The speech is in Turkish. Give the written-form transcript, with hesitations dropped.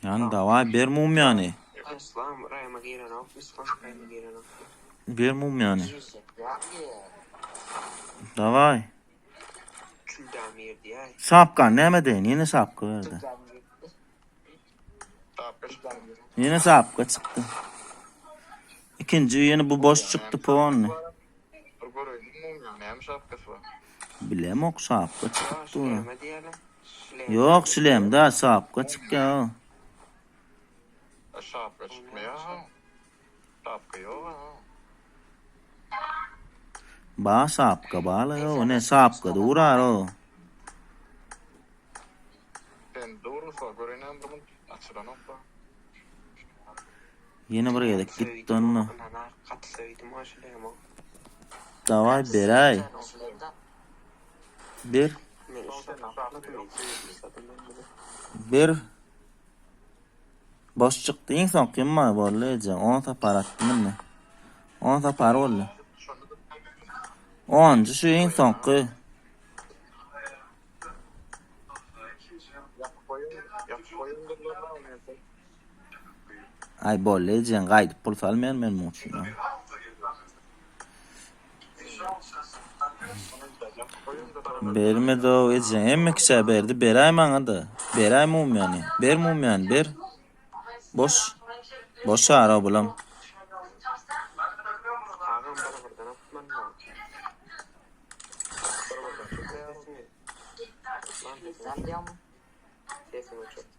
Yani davay bir mum yani. İslam rayma giren o, İslam rayma giren o. Bir mum yani. Davay. Çüldam yerdi ya. Sapkan neme deyin? Yine sapka verdi. Yine sapka çıktı. İkinci yeni bu boş çıktı puan. Bilem ok sapka çıktı. Şleme diyelim. Yok silem da sapka çıktı ya. Şapka çıkmıyor. Şapka yok. Ba sapka bağlı ya. O ne sapka da uğrar o. Ben doğrusu görünen bunun açılan olsa. Yine buraya da gitti onu. Kat söyledim o şleme. Davay beray. Bir. Bir. Boş çıktı. En son kim var bolayacak? 10 tapar attım ne? 10 tapar oldu. 10 şu en son ki. Ay bolayacak. Gaydi pul salmayan ben muçum. Bermedi o edeceksin. Emme kişi berdi. Beray bana da. Beray mum yani. Ber mum yani. Ber. Boş. Boş ara bulam. Ağam bana buradan atman lazım. Sesini uçur.